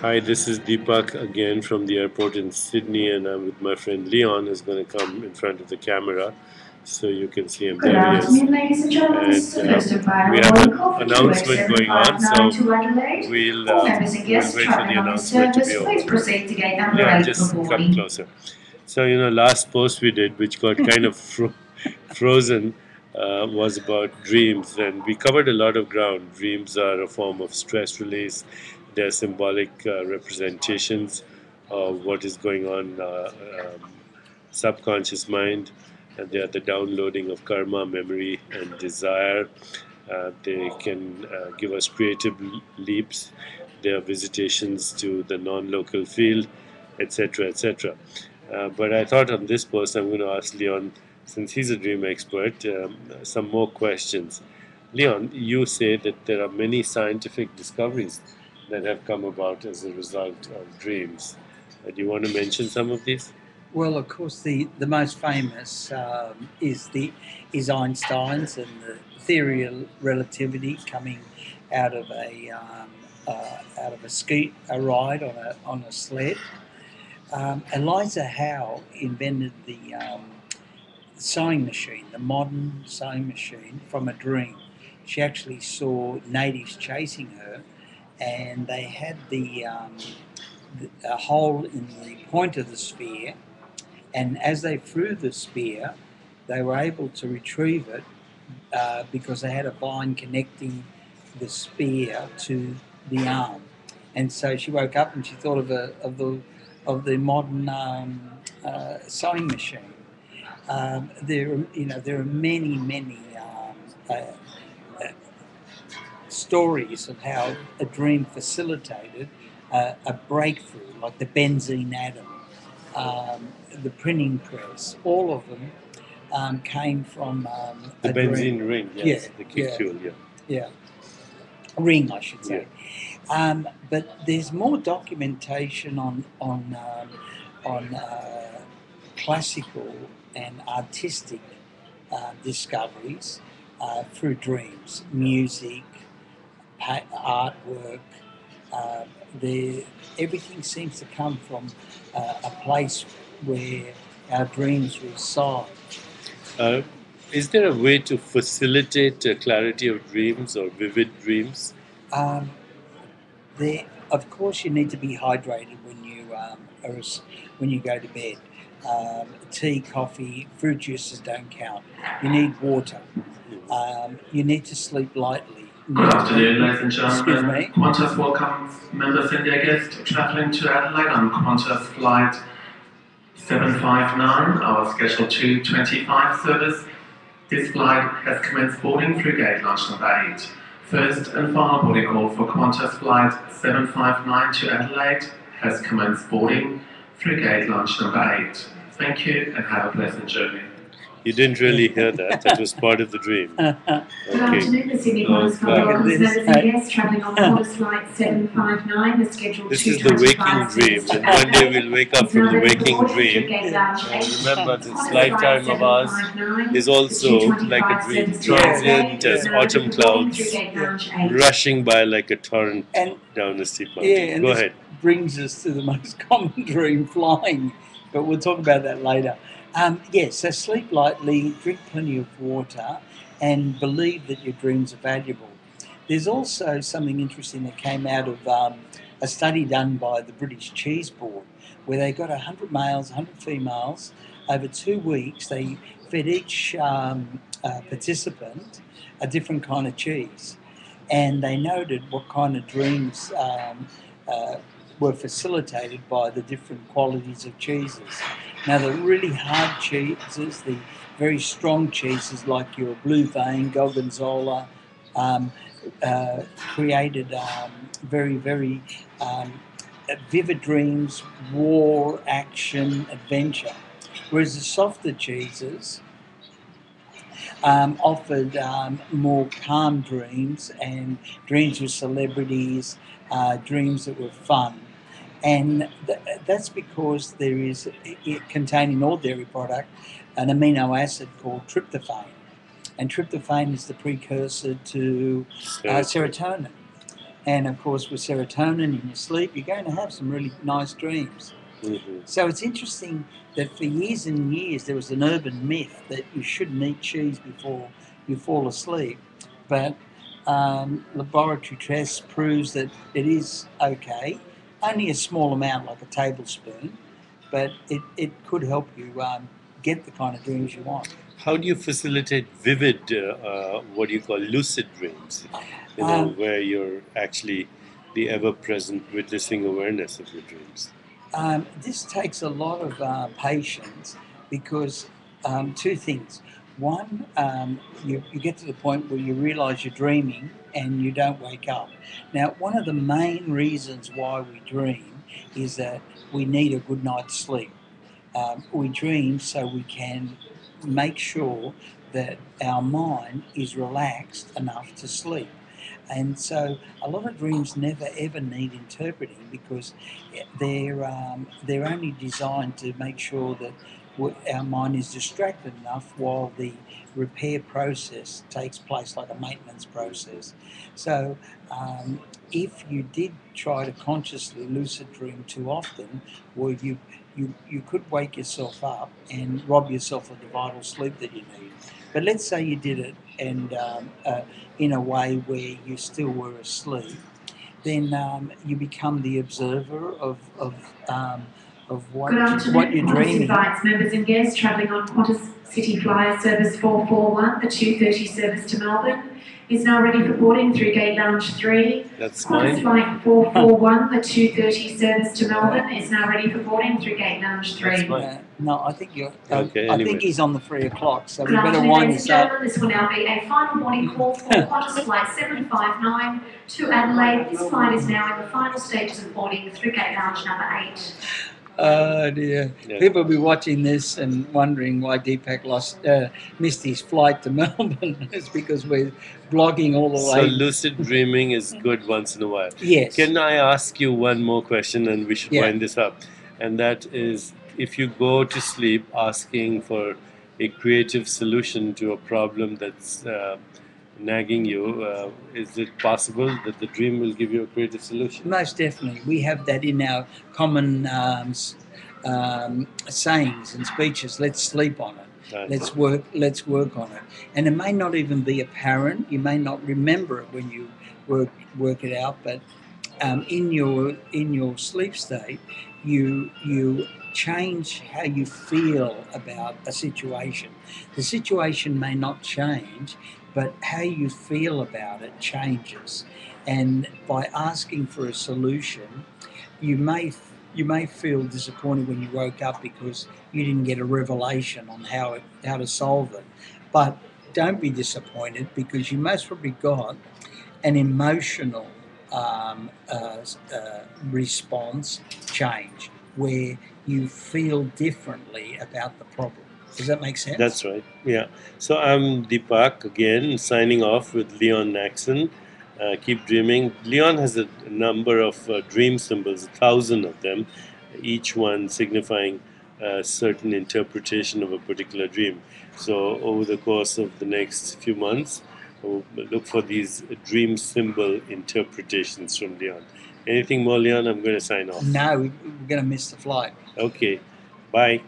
Hi, this is Deepak again from the airport in Sydney, and I'm with my friend Leon, who's going to come in front of the camera so you can see him. Good There he is. afternoon, ladies and gentlemen. This is And the first of we final have boarding an call for announcement going on, so 28759 to Adelaide. we'll, All uh, members and we'll guests wait for the travelling on this announcement to be service, please over. proceed to gate number Leon, 8 for just come boarding. closer. So, last post we did, which got kind of frozen, was about dreams, and we covered a lot of ground. Dreams are a form of stress release, they're symbolic representations of what is going on subconscious mind, and they are the downloading of karma, memory, and desire. They can give us creative leaps. They are visitations to the non-local field, etc., etc. But I thought on this post I'm going to ask Leon, since he's a dream expert, some more questions. Leon, you say that there are many scientific discoveries that have come about as a result of dreams. Do you want to mention some of these? Well, of course, the most famous is Einstein's and the theory of relativity coming out of a ride on a sled. Eliza Howe invented the sewing machine, the modern sewing machine, from a dream. She actually saw natives chasing her, and they had a hole in the point of the spear, and as they threw the spear, they were able to retrieve it because they had a vine connecting the spear to the arm. And so she woke up and she thought of the modern sewing machine. There are many stories of how a dream facilitated a breakthrough, like the benzene atom, the printing press. All of them came from The a benzene dream. ring, yes, the kick fuel, yeah. Yeah, ring, I should say. But there's more documentation on classical and artistic discoveries through dreams, music, artwork. Uh, Everything seems to come from a place where our dreams reside. Uh, is there a way to facilitate clarity of dreams or vivid dreams? Um, of course, you need to be hydrated when you go to bed. Tea, coffee, fruit juices don't count. You need water. You need to sleep lightly. Good afternoon, ladies and Excuse gentlemen. me. Qantas welcomes members and their guests travelling to Adelaide on Qantas flight 759, our scheduled 2:25 service. This flight has commenced boarding through gate launch number 8. First and final boarding call for Qantas flight 759 to Adelaide has commenced boarding through gate launch number 8. Thank you and have a pleasant journey. You didn't really hear that. That was part of the dream. Good afternoon, the Sydney Qantas God. welcomes members and guests travelling on Qantas flight 759, the scheduled This is the waking dream, and one day we'll wake up from the waking dream. Remember, this lifetime of ours is also like a dream, transient as autumn clouds, rushing by like a torrent And down a steep yeah, mountain. and Go this ahead. brings us to the most common dream, flying, but we'll talk about that later. So sleep lightly, drink plenty of water, and believe that your dreams are valuable. There's also something interesting that came out of a study done by the British Cheese Board, where they got 100 males, 100 females. Over 2 weeks, they fed each participant a different kind of cheese, and they noted what kind of dreams were facilitated by the different qualities of cheeses. Now, the really hard cheeses, the very strong cheeses like your Blue Vein, Gorgonzola, created very vivid dreams, war, action, adventure. Whereas the softer cheeses offered more calm dreams and dreams with celebrities, dreams that were fun. And that's because there is, contained in all dairy product, an amino acid called tryptophan. And tryptophan is the precursor to serotonin. And of course, with serotonin in your sleep, you're going to have some really nice dreams. Mm-hmm. So it's interesting that for years and years there was an urban myth that you shouldn't eat cheese before you fall asleep. But laboratory tests proves that it is okay, only a small amount, like a tablespoon, but it could help you get the kind of dreams you want. How do you facilitate vivid, what do you call lucid dreams? You know, Um, where you're actually the ever-present witnessing awareness of your dreams. This takes a lot of patience because two things. One, you get to the point where you realize you're dreaming and you don't wake up. Now, one of the main reasons why we dream is that we need a good night's sleep. We dream so we can make sure that our mind is relaxed enough to sleep. And so a lot of dreams never ever need interpreting because they're only designed to make sure that our mind is distracted enough while the repair process takes place, like a maintenance process. So if you did try to consciously lucid dream too often, well, you could wake yourself up and rob yourself of the vital sleep that you need. But let's say you did it and in a way where you still were asleep, then you become the observer of what Good afternoon. what you're Qantas dreaming. invites members and guests travelling on Qantas City Flyer Service 441, the 2:30 service to Melbourne, is now ready for boarding through Gate Lounge 3. That's Qantas mine. Flight 441, the 2:30 service to Melbourne, is now ready for boarding through Gate Lounge 3. That's mine. No, I think you're. Okay, I anyway. think he's on the 3 o'clock, so we Good better afternoon, wind ladies this and up. gentlemen. This will now be a final boarding call for Qantas Flight 759 to Adelaide. This flight is now in the final stages of boarding through Gate Lounge number 8. Oh dear. Yeah. People will be watching this and wondering why Deepak missed his flight to Melbourne. It's because we're blogging all the So way. lucid dreaming is good once in a while. Yes. Can I ask you one more question and we should Yeah. wind this up? And that is, if you go to sleep asking for a creative solution to a problem that's nagging you, is it possible that the dream will give you a creative solution? Most definitely. We have that in our common sayings and speeches. Let's sleep on it. Right. Let's work on it. And it may not even be apparent. You may not remember it when you work it out, but in your sleep state, you change how you feel about a situation. The situation may not change, but how you feel about it changes. And by asking for a solution, you may feel disappointed when you woke up because you didn't get a revelation on how to solve it. But don't be disappointed because you most probably got an emotional response change where you feel differently about the problem. Does that make sense? That's right. Yeah. So I'm Deepak again, signing off with Leon Nacson. Keep dreaming. Leon has a number of dream symbols, 1,000 of them, each one signifying a certain interpretation of a particular dream. So over the course of the next few months, we'll look for these dream symbol interpretations from Leon. Anything more, Leon? I'm going to sign off. No, we're going to miss the flight. Okay. Bye.